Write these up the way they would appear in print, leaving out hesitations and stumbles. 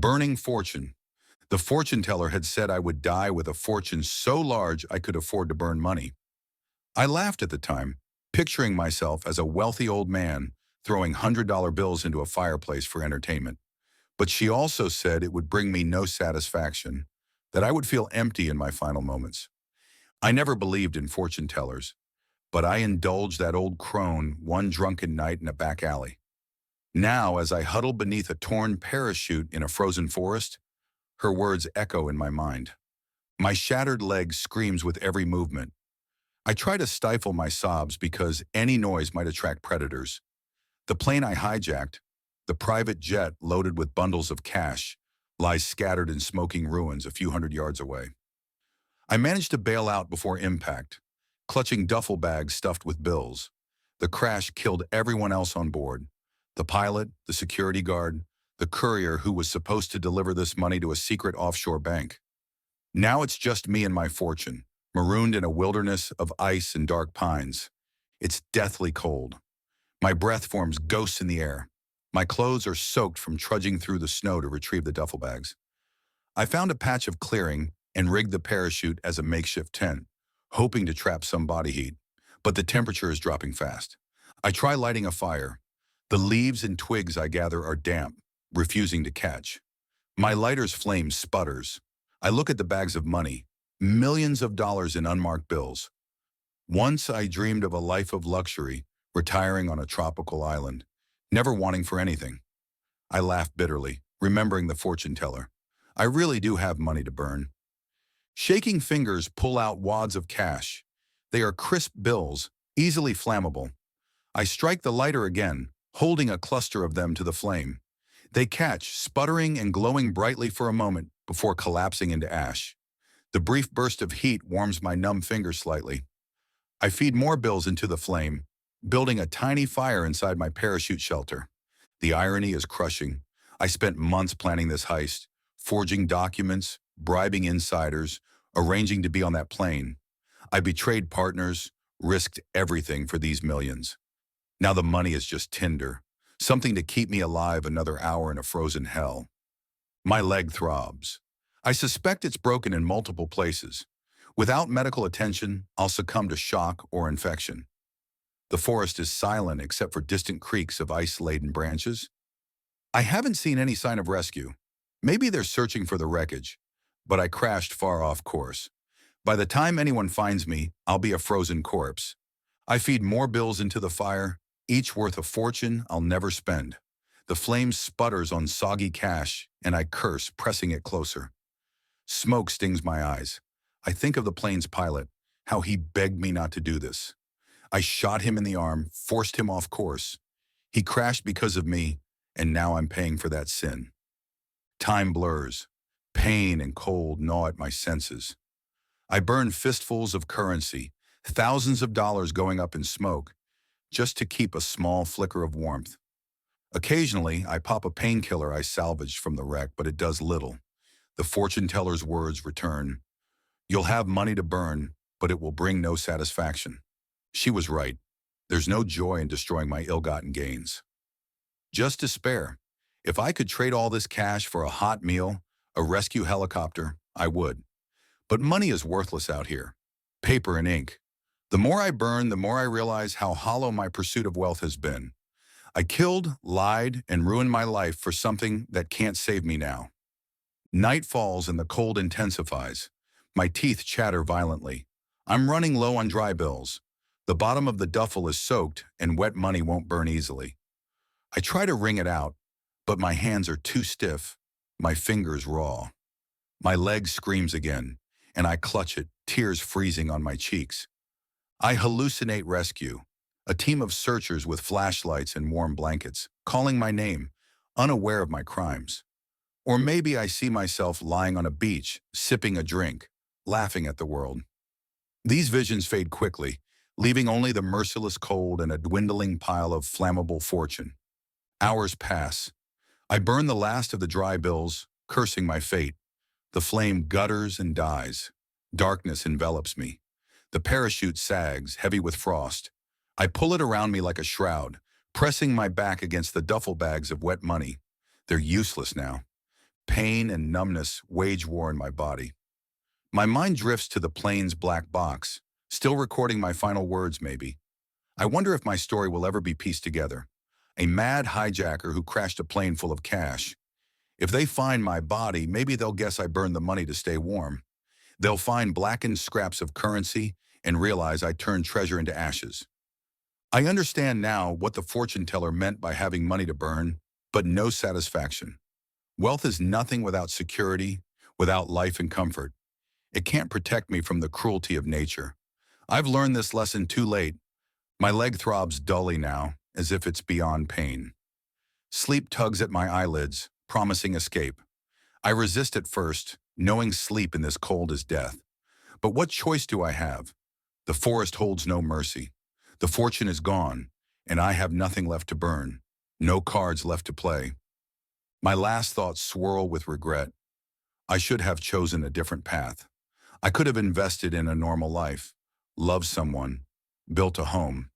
Burning fortune. The fortune teller had said I would die with a fortune so large I could afford to burn money. I laughed at the time, picturing myself as a wealthy old man throwing $100 bills into a fireplace for entertainment. But she also said it would bring me no satisfaction, that I would feel empty in my final moments. I never believed in fortune tellers, but I indulged that old crone one drunken night in a back alley. Now, as I huddle beneath a torn parachute in a frozen forest, her words echo in my mind. My shattered leg screams with every movement. I try to stifle my sobs because any noise might attract predators. The plane I hijacked, the private jet loaded with bundles of cash, lies scattered in smoking ruins a few hundred yards away. I managed to bail out before impact, clutching duffel bags stuffed with bills. The crash killed everyone else on board: the pilot, the security guard, the courier who was supposed to deliver this money to a secret offshore bank. Now it's just me and my fortune, marooned in a wilderness of ice and dark pines. It's deathly cold. My breath forms ghosts in the air. My clothes are soaked from trudging through the snow to retrieve the duffel bags. I found a patch of clearing and rigged the parachute as a makeshift tent, hoping to trap some body heat. But the temperature is dropping fast. I try lighting a fire. The leaves and twigs I gather are damp, refusing to catch. My lighter's flame sputters. I look at the bags of money, millions of dollars in unmarked bills. Once I dreamed of a life of luxury, retiring on a tropical island, never wanting for anything. I laugh bitterly, remembering the fortune teller. I really do have money to burn. Shaking fingers pull out wads of cash. They are crisp bills, easily flammable. I strike the lighter again, holding a cluster of them to the flame. They catch, sputtering and glowing brightly for a moment before collapsing into ash. The brief burst of heat warms my numb fingers slightly. I feed more bills into the flame, building a tiny fire inside my parachute shelter. The irony is crushing. I spent months planning this heist, forging documents, bribing insiders, arranging to be on that plane. I betrayed partners, risked everything for these millions. Now the money is just tinder, something to keep me alive another hour in a frozen hell. My leg throbs. I suspect it's broken in multiple places. Without medical attention, I'll succumb to shock or infection. The forest is silent except for distant creaks of ice-laden branches. I haven't seen any sign of rescue. Maybe they're searching for the wreckage, but I crashed far off course. By the time anyone finds me, I'll be a frozen corpse. I feed more bills into the fire, each worth a fortune I'll never spend. The flame sputters on soggy cash, and I curse, pressing it closer. Smoke stings my eyes. I think of the plane's pilot, how he begged me not to do this. I shot him in the arm, forced him off course. He crashed because of me, and now I'm paying for that sin. Time blurs. Pain and cold gnaw at my senses. I burn fistfuls of currency, thousands of dollars going up in smoke, just to keep a small flicker of warmth. Occasionally, I pop a painkiller I salvaged from the wreck, but it does little. The fortune teller's words return. You'll have money to burn, but it will bring no satisfaction. She was right. There's no joy in destroying my ill-gotten gains. Just despair. If I could trade all this cash for a hot meal, a rescue helicopter, I would. But money is worthless out here. Paper and ink. The more I burn, the more I realize how hollow my pursuit of wealth has been. I killed, lied, and ruined my life for something that can't save me now. Night falls and the cold intensifies. My teeth chatter violently. I'm running low on dry bills. The bottom of the duffel is soaked and wet money won't burn easily. I try to wring it out, but my hands are too stiff, my fingers raw. My leg screams again, and I clutch it, tears freezing on my cheeks. I hallucinate rescue, a team of searchers with flashlights and warm blankets, calling my name, unaware of my crimes. Or maybe I see myself lying on a beach, sipping a drink, laughing at the world. These visions fade quickly, leaving only the merciless cold and a dwindling pile of flammable fortune. Hours pass. I burn the last of the dry bills, cursing my fate. The flame gutters and dies. Darkness envelops me. The parachute sags, heavy with frost. I pull it around me like a shroud, pressing my back against the duffel bags of wet money. They're useless now. Pain and numbness wage war in my body. My mind drifts to the plane's black box, still recording my final words maybe. I wonder if my story will ever be pieced together. A mad hijacker who crashed a plane full of cash. If they find my body, maybe they'll guess I burned the money to stay warm. They'll find blackened scraps of currency and realize I turned treasure into ashes. I understand now what the fortune teller meant by having money to burn, but no satisfaction. Wealth is nothing without security, without life and comfort. It can't protect me from the cruelty of nature. I've learned this lesson too late. My leg throbs dully now, as if it's beyond pain. Sleep tugs at my eyelids, promising escape. I resist at first, knowing sleep in this cold is death. But what choice do I have? The forest holds no mercy. The fortune is gone, and I have nothing left to burn, no cards left to play. My last thoughts swirl with regret. I should have chosen a different path. I could have invested in a normal life, loved someone, built a home.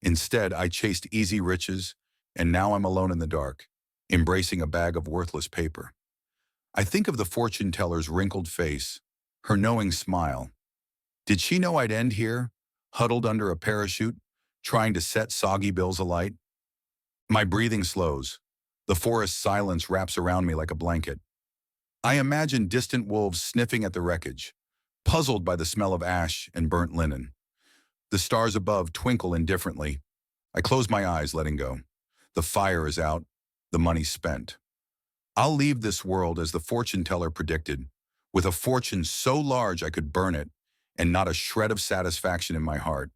Instead, I chased easy riches, and now I'm alone in the dark, embracing a bag of worthless paper. I think of the fortune teller's wrinkled face, her knowing smile. Did she know I'd end here, huddled under a parachute, trying to set soggy bills alight? My breathing slows. The forest silence wraps around me like a blanket. I imagine distant wolves sniffing at the wreckage, puzzled by the smell of ash and burnt linen. The stars above twinkle indifferently. I close my eyes, letting go. The fire is out, the money spent. I'll leave this world as the fortune teller predicted, with a fortune so large I could burn it, and not a shred of satisfaction in my heart.